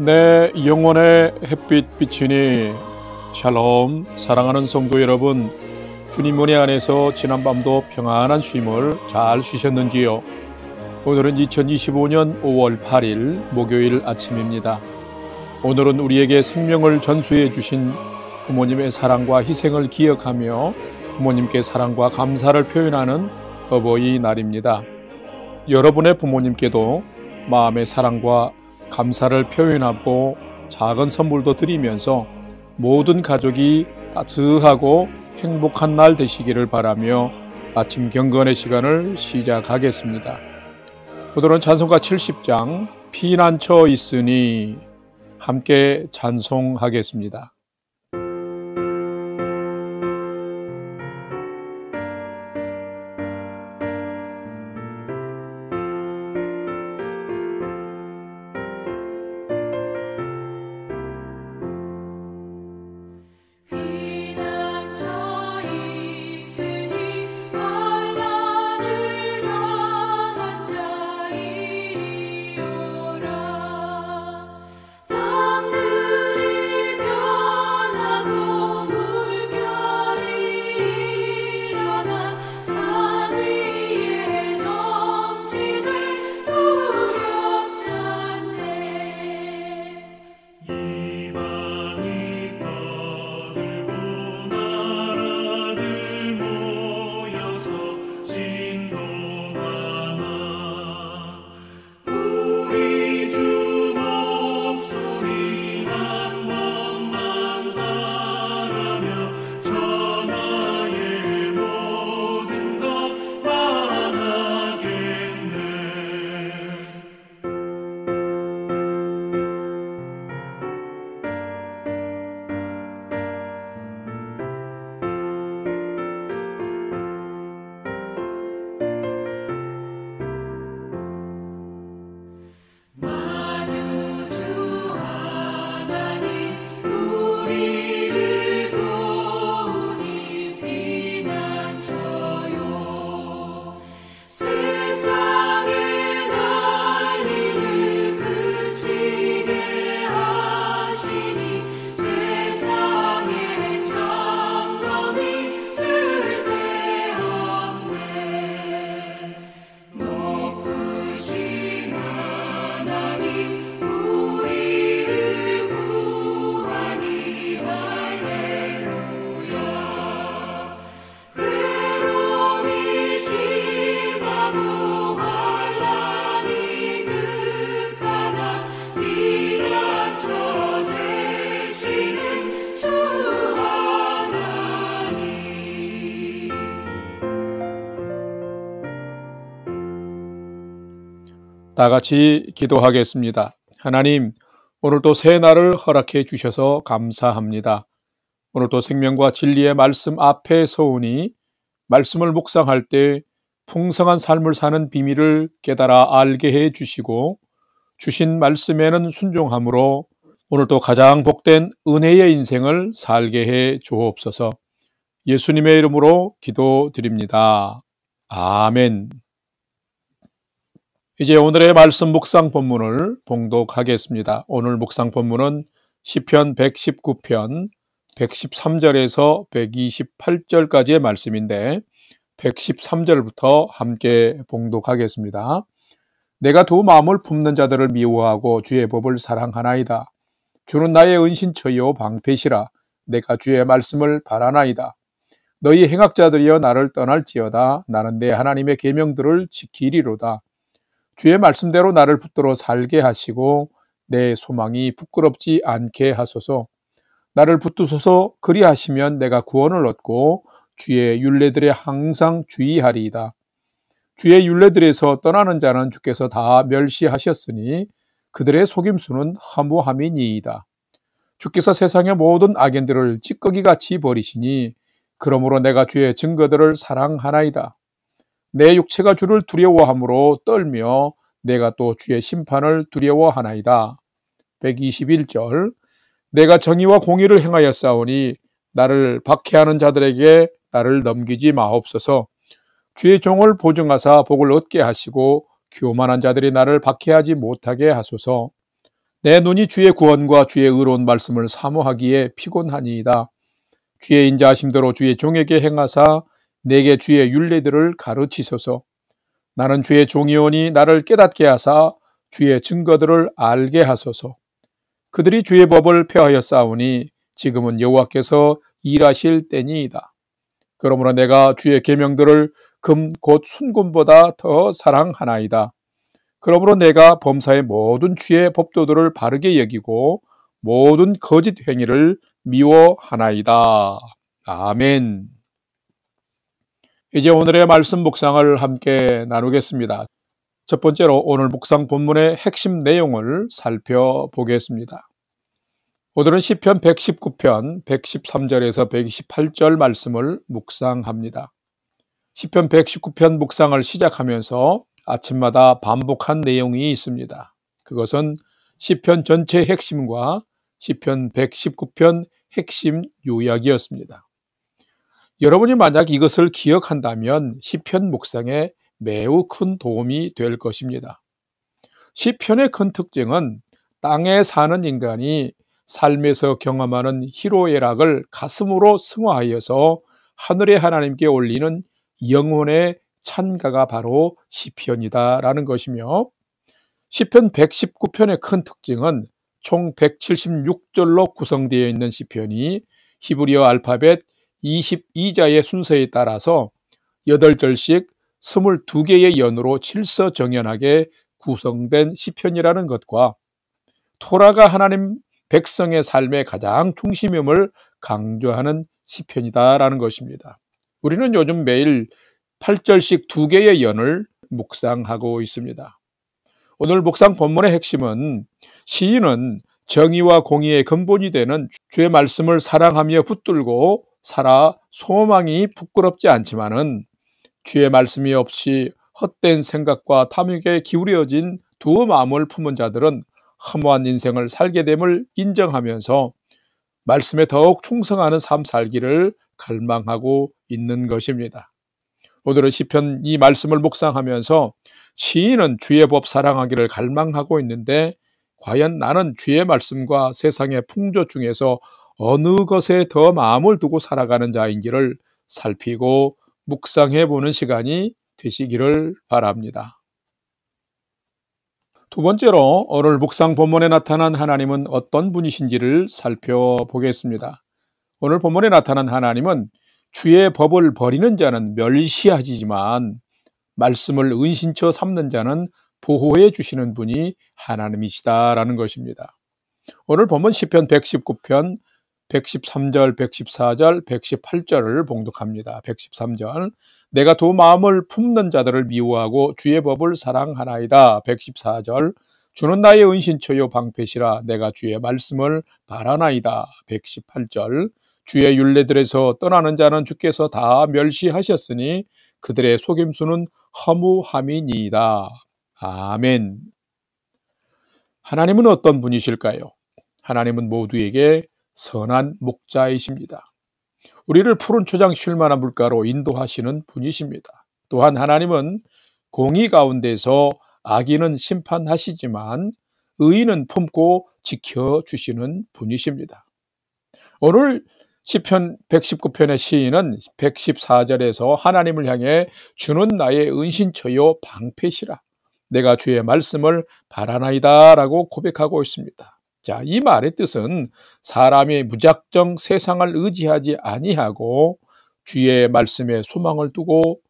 내 영혼의 햇빛 비치니 샬롬. 사랑하는 성도 여러분, 주님 은혜 안에서 지난밤도 평안한 쉼을 잘 쉬셨는지요? 오늘은 2025년 5월 8일 목요일 아침입니다. 오늘은 우리에게 생명을 전수해 주신 부모님의 사랑과 희생을 기억하며 부모님께 사랑과 감사를 표현하는 어버이날입니다. 여러분의 부모님께도 마음의 사랑과 감사를 표현하고 작은 선물도 드리면서 모든 가족이 따스하고 행복한 날 되시기를 바라며 아침 경건의 시간을 시작하겠습니다. 오늘은 찬송가 70장 피난처 있으니 함께 찬송하겠습니다. 다 같이 기도하겠습니다. 하나님, 오늘도 새 날을 허락해 주셔서 감사합니다. 오늘도 생명과 진리의 말씀 앞에 서오니 말씀을 묵상할 때 풍성한 삶을 사는 비밀을 깨달아 알게 해 주시고 주신 말씀에는 순종함으로 오늘도 가장 복된 은혜의 인생을 살게 해 주옵소서. 예수님의 이름으로 기도드립니다. 아멘. 이제 오늘의 말씀 묵상 본문을 봉독하겠습니다. 오늘 묵상 본문은 시편 119편 113절에서 128절까지의 말씀인데 113절부터 함께 봉독하겠습니다. 내가 두 마음을 품는 자들을 미워하고 주의 법을 사랑하나이다. 주는 나의 은신처요 방패시라. 내가 주의 말씀을 바라나이다. 너희 행악자들이여 나를 떠날지어다. 나는 내 하나님의 계명들을 지키리로다. 주의 말씀대로 나를 붙들어 살게 하시고 내 소망이 부끄럽지 않게 하소서. 나를 붙드소서. 그리하시면 내가 구원을 얻고 주의 율례들에 항상 주의하리이다. 주의 율례들에서 떠나는 자는 주께서 다 멸시하셨으니 그들의 속임수는 허무함이니이다. 주께서 세상의 모든 악인들을 찌꺼기같이 버리시니 그러므로 내가 주의 증거들을 사랑하나이다. 내 육체가 주를 두려워함으로 떨며 내가 또 주의 심판을 두려워하나이다. 121절. 내가 정의와 공의를 행하여 싸우니 나를 박해하는 자들에게 나를 넘기지 마옵소서. 주의 종을 보증하사 복을 얻게 하시고 교만한 자들이 나를 박해하지 못하게 하소서. 내 눈이 주의 구원과 주의 의로운 말씀을 사모하기에 피곤하니이다. 주의 인자하심대로 주의 종에게 행하사 내게 주의 율례들을 가르치소서. 나는 주의 종이오니 나를 깨닫게 하사 주의 증거들을 알게 하소서. 그들이 주의 법을 폐하여 싸우니 지금은 여호와께서 일하실 때니이다. 그러므로 내가 주의 계명들을 금 곧 순금보다 더 사랑하나이다. 그러므로 내가 범사의 모든 주의 법도들을 바르게 여기고 모든 거짓 행위를 미워하나이다. 아멘. 이제 오늘의 말씀 묵상을 함께 나누겠습니다. 첫 번째로 오늘 묵상 본문의 핵심 내용을 살펴보겠습니다. 오늘은 시편 119편 113절에서 128절 말씀을 묵상합니다. 시편 119편 묵상을 시작하면서 아침마다 반복한 내용이 있습니다. 그것은 시편 전체의 핵심과 시편 119편 핵심 요약이었습니다. 여러분이 만약 이것을 기억한다면 시편 묵상에 매우 큰 도움이 될 것입니다. 시편의 큰 특징은 땅에 사는 인간이 삶에서 경험하는 희로애락을 가슴으로 승화하여서 하늘의 하나님께 올리는 영혼의 찬가가 바로 시편이다라는 것이며, 시편 119편의 큰 특징은 총 176절로 구성되어 있는 시편이 히브리어 알파벳 22자의 순서에 따라서 8절씩 22개의 연으로 질서정연하게 구성된 시편이라는 것과 토라가 하나님 백성의 삶의 가장 중심임을 강조하는 시편이다라는 것입니다. 우리는 요즘 매일 8절씩 2개의 연을 묵상하고 있습니다. 오늘 묵상 본문의 핵심은 시인은 정의와 공의의 근본이 되는 주의 말씀을 사랑하며 붙들고 살아 소망이 부끄럽지 않지만은 주의 말씀이 없이 헛된 생각과 탐욕에 기울여진 두 마음을 품은 자들은 허무한 인생을 살게 됨을 인정하면서 말씀에 더욱 충성하는 삶 살기를 갈망하고 있는 것입니다. 오늘은 시편 이 말씀을 묵상하면서 시인은 주의 법 사랑하기를 갈망하고 있는데 과연 나는 주의 말씀과 세상의 풍조 중에서 어느 것에 더 마음을 두고 살아가는 자인지를 살피고 묵상해 보는 시간이 되시기를 바랍니다. 두 번째로 오늘 묵상 본문에 나타난 하나님은 어떤 분이신지를 살펴보겠습니다. 오늘 본문에 나타난 하나님은 주의 법을 버리는 자는 멸시하지만 말씀을 은신처 삼는 자는 보호해 주시는 분이 하나님이시다라는 것입니다. 오늘 본문 시편 119편 113절, 114절, 118절을 봉독합니다. 113절 내가 두 마음을 품는 자들을 미워하고 주의 법을 사랑하나이다. 114절 주는 나의 은신처요 방패시라 내가 주의 말씀을 바라나이다. 118절 주의 율례들에서 떠나는 자는 주께서 다 멸시하셨으니 그들의 속임수는 허무함이니이다. 아멘. 하나님은 어떤 분이실까요? 하나님은 모두에게 선한 목자이십니다. 우리를 푸른 초장 쉴 만한 물가로 인도하시는 분이십니다. 또한 하나님은 공의 가운데서 악인은 심판하시지만 의인은 품고 지켜주시는 분이십니다. 오늘 시편 119편의 시인은 114절에서 하나님을 향해 주는 나의 은신처요 방패시라 내가 주의 말씀을 바라나이다 라고 고백하고 있습니다. 자, 이 말의 뜻은 사람이 무작정 세상을 의지하지 아니하고 주의 말씀에 소망을 두고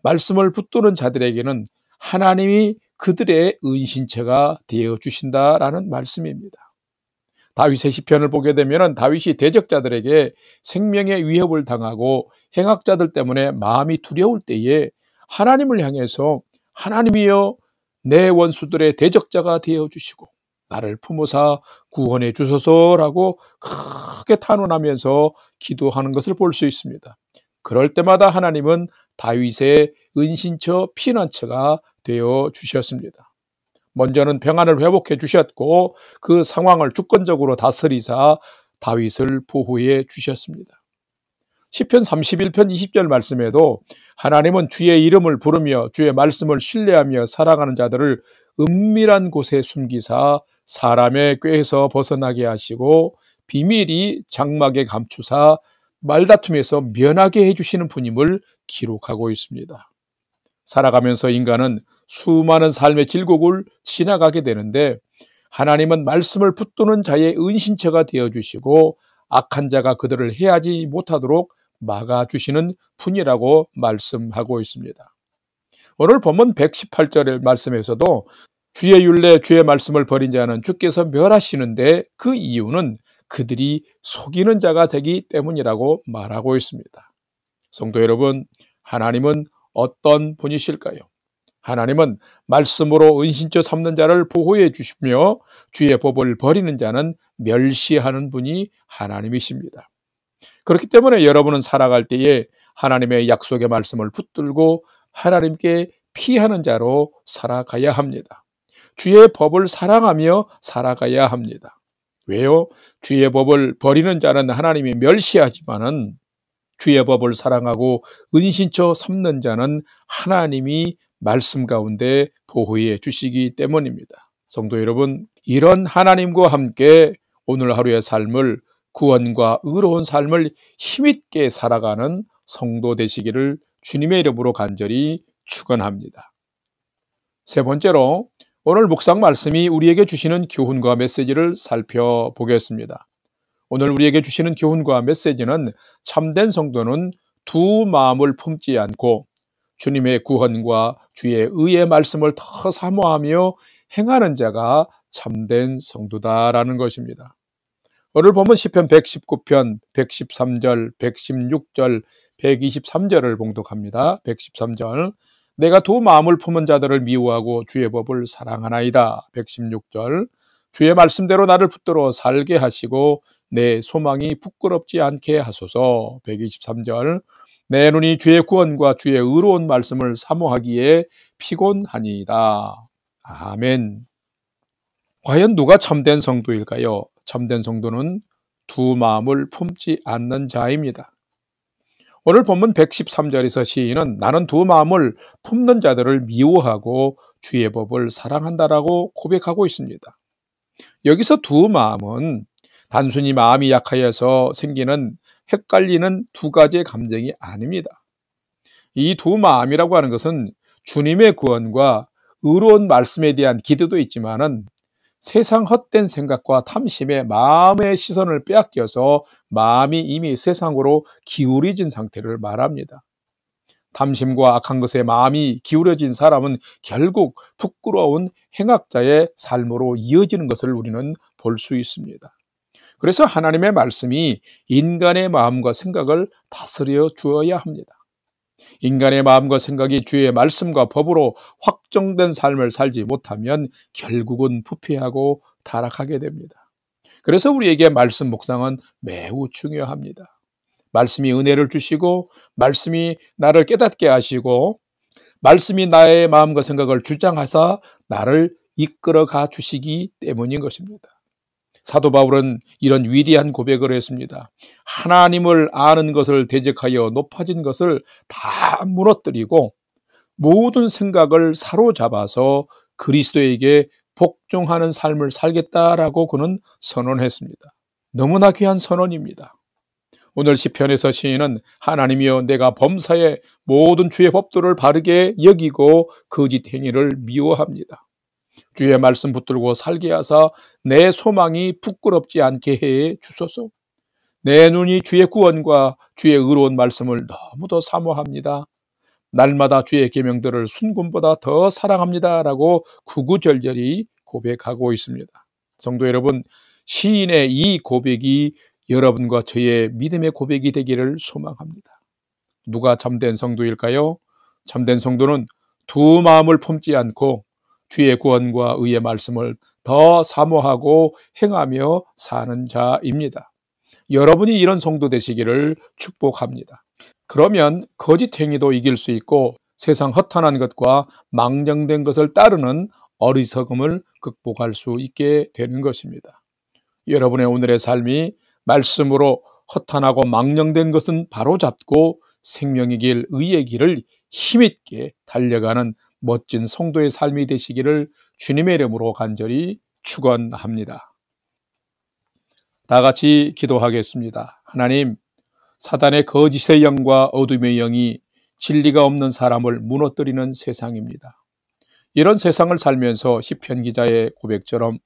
말씀을 붙드는 자들에게는 하나님이 그들의 은신처가 되어 주신다라는 말씀입니다. 다윗의 시편을 보게 되면 다윗이 대적자들에게 생명의 위협을 당하고 행악자들 때문에 마음이 두려울 때에 하나님을 향해서 하나님이여 내 원수들의 대적자가 되어 주시고 나를 품으사 구원해 주소서라고 크게 탄원하면서 기도하는 것을 볼 수 있습니다. 그럴 때마다 하나님은 다윗의 은신처 피난처가 되어 주셨습니다. 먼저는 평안을 회복해 주셨고 그 상황을 주권적으로 다스리사 다윗을 보호해 주셨습니다. 시편 31편 20절 말씀에도 하나님은 주의 이름을 부르며 주의 말씀을 신뢰하며 사랑하는 자들을 은밀한 곳에 숨기사 사람의 꾀에서 벗어나게 하시고 비밀이 장막에 감추사 말다툼에서 면하게 해주시는 분임을 기록하고 있습니다. 살아가면서 인간은 수많은 삶의 질곡을 지나가게 되는데 하나님은 말씀을 붙드는 자의 은신처가 되어주시고 악한 자가 그들을 해하지 못하도록 막아주시는 분이라고 말씀하고 있습니다. 오늘 본문 118절의 말씀에서도 주의 율례 주의 말씀을 버린 자는 주께서 멸하시는데 그 이유는 그들이 속이는 자가 되기 때문이라고 말하고 있습니다. 성도 여러분, 하나님은 어떤 분이실까요? 하나님은 말씀으로 은신처 삼는 자를 보호해 주시며 주의 법을 버리는 자는 멸시하는 분이 하나님이십니다. 그렇기 때문에 여러분은 살아갈 때에 하나님의 약속의 말씀을 붙들고 하나님께 피하는 자로 살아가야 합니다. 주의 법을 사랑하며 살아가야 합니다. 왜요? 주의 법을 버리는 자는 하나님이 멸시하지만은 주의 법을 사랑하고 은신처 삼는 자는 하나님이 말씀 가운데 보호해 주시기 때문입니다. 성도 여러분, 이런 하나님과 함께 오늘 하루의 삶을 구원과 의로운 삶을 힘있게 살아가는 성도 되시기를 주님의 이름으로 간절히 축원합니다. 세 번째로 오늘 묵상 말씀이 우리에게 주시는 교훈과 메시지를 살펴보겠습니다. 오늘 우리에게 주시는 교훈과 메시지는 참된 성도는 두 마음을 품지 않고 주님의 구원과 주의 의의 말씀을 더 사모하며 행하는 자가 참된 성도다라는 것입니다. 오늘 보면 시편 119편 113절, 116절, 123절을 봉독합니다. 113절 내가 두 마음을 품은 자들을 미워하고 주의 법을 사랑하나이다. 116절 주의 말씀대로 나를 붙들어 살게 하시고 내 소망이 부끄럽지 않게 하소서. 123절 내 눈이 주의 구원과 주의 의로운 말씀을 사모하기에 피곤하니이다. 아멘. 과연 누가 참된 성도일까요? 참된 성도는 두 마음을 품지 않는 자입니다. 오늘 본문 113절에서 시인은 나는 두 마음을 품는 자들을 미워하고 주의 법을 사랑한다라고 고백하고 있습니다. 여기서 두 마음은 단순히 마음이 약하여서 생기는 헷갈리는 두 가지의 감정이 아닙니다. 이 두 마음이라고 하는 것은 주님의 구원과 의로운 말씀에 대한 기대도 있지만은 세상 헛된 생각과 탐심에 마음의 시선을 빼앗겨서 마음이 이미 세상으로 기울어진 상태를 말합니다. 탐심과 악한 것에 마음이 기울어진 사람은 결국 부끄러운 행악자의 삶으로 이어지는 것을 우리는 볼 수 있습니다. 그래서 하나님의 말씀이 인간의 마음과 생각을 다스려 주어야 합니다. 인간의 마음과 생각이 주의 말씀과 법으로 확정된 삶을 살지 못하면 결국은 부패하고 타락하게 됩니다. 그래서 우리에게 말씀 묵상은 매우 중요합니다. 말씀이 은혜를 주시고 말씀이 나를 깨닫게 하시고 말씀이 나의 마음과 생각을 주장하사 나를 이끌어가 주시기 때문인 것입니다. 사도 바울은 이런 위대한 고백을 했습니다. 하나님을 아는 것을 대적하여 높아진 것을 다 무너뜨리고 모든 생각을 사로잡아서 그리스도에게 복종하는 삶을 살겠다라고 그는 선언했습니다. 너무나 귀한 선언입니다. 오늘 시편에서 시인은 하나님이여 내가 범사에 모든 주의 법도를 바르게 여기고 거짓 행위를 미워합니다. 주의 말씀 붙들고 살게 하사 내 소망이 부끄럽지 않게 해 주소서. 내 눈이 주의 구원과 주의 의로운 말씀을 너무도 사모합니다. 날마다 주의 계명들을 순금보다 더 사랑합니다 라고 구구절절히 고백하고 있습니다. 성도 여러분, 시인의 이 고백이 여러분과 저의 믿음의 고백이 되기를 소망합니다. 누가 참된 성도일까요? 참된 성도는 두 마음을 품지 않고 주의 구원과 의의 말씀을 더 사모하고 행하며 사는 자입니다. 여러분이 이런 성도 되시기를 축복합니다. 그러면 거짓 행위도 이길 수 있고 세상 허탄한 것과 망령된 것을 따르는 어리석음을 극복할 수 있게 되는 것입니다. 여러분의 오늘의 삶이 말씀으로 허탄하고 망령된 것은 바로잡고 생명의 길, 의의 길을 힘있게 달려가는 멋진 성도의 삶이 되시기를 주님의 이름으로 간절히 축원합니다. 다 같이 기도하겠습니다. 하나님, 사단의 거짓의 영과 어둠의 영이 진리가 없는 사람을 무너뜨리는 세상입니다. 이런 세상을 살면서 시편 기자의 고백처럼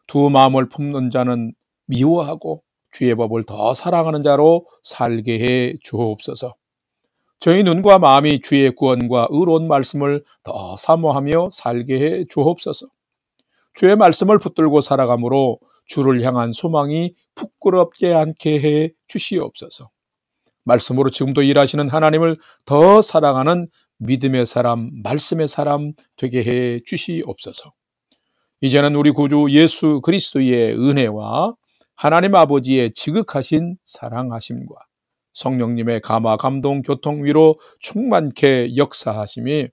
두 마음을 품는 자는 미워하고 주의 법을 더 사랑하는 자로 살게 해 주옵소서. 저희 눈과 마음이 주의 구원과 의로운 말씀을 더 사모하며 살게 해 주옵소서. 주의 말씀을 붙들고 살아감으로 주를 향한 소망이 부끄럽지 않게 해 주시옵소서. 말씀으로 지금도 일하시는 하나님을 더 사랑하는 믿음의 사람, 말씀의 사람 되게 해 주시옵소서. 이제는 우리 구주 예수 그리스도의 은혜와 하나님 아버지의 지극하신 사랑하심과 성령님의 감화, 감동, 교통, 위로 충만케 역사하심이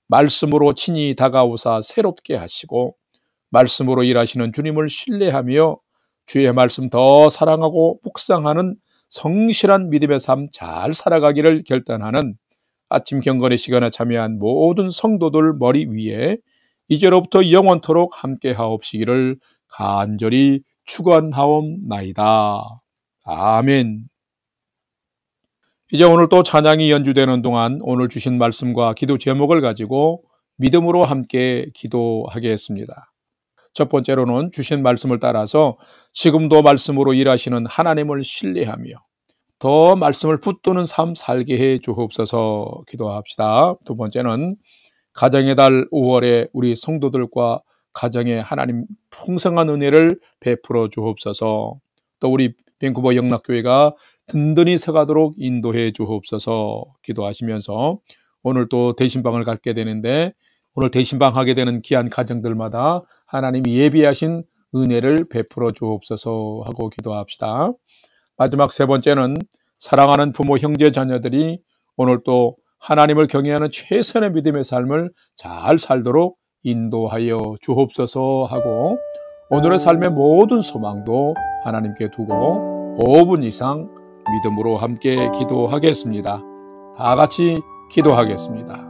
말씀으로 친히 다가오사 새롭게 하시고 말씀으로 일하시는 주님을 신뢰하며 주의 말씀 더 사랑하고 묵상하는 성실한 믿음의 삶 잘 살아가기를 결단하는 아침 경건의 시간에 참여한 모든 성도들 머리 위에 이제로부터 영원토록 함께 하옵시기를 간절히 축원하옵나이다. 아멘. 이제 오늘 또 찬양이 연주되는 동안 오늘 주신 말씀과 기도 제목을 가지고 믿음으로 함께 기도하겠습니다. 첫 번째로는 주신 말씀을 따라서 지금도 말씀으로 일하시는 하나님을 신뢰하며 더 말씀을 붙드는 삶 살게 해 주옵소서 기도합시다. 두 번째는 가정의 달 5월에 우리 성도들과 가정에 하나님 풍성한 은혜를 베풀어 주옵소서. 또 우리 밴쿠버 영락교회가 든든히 서가도록 인도해 주옵소서 기도하시면서 오늘 또 대신방을 갖게 되는데 오늘 대신방 하게 되는 귀한 가정들마다 하나님이 예비하신 은혜를 베풀어 주옵소서 하고 기도합시다. 마지막 세 번째는 사랑하는 부모, 형제, 자녀들이 오늘 또 하나님을 경외하는 최선의 믿음의 삶을 잘 살도록 인도하여 주옵소서 하고 오늘의 삶의 모든 소망도 하나님께 두고 5분 이상 믿음으로 함께 기도하겠습니다. 다 같이 기도하겠습니다.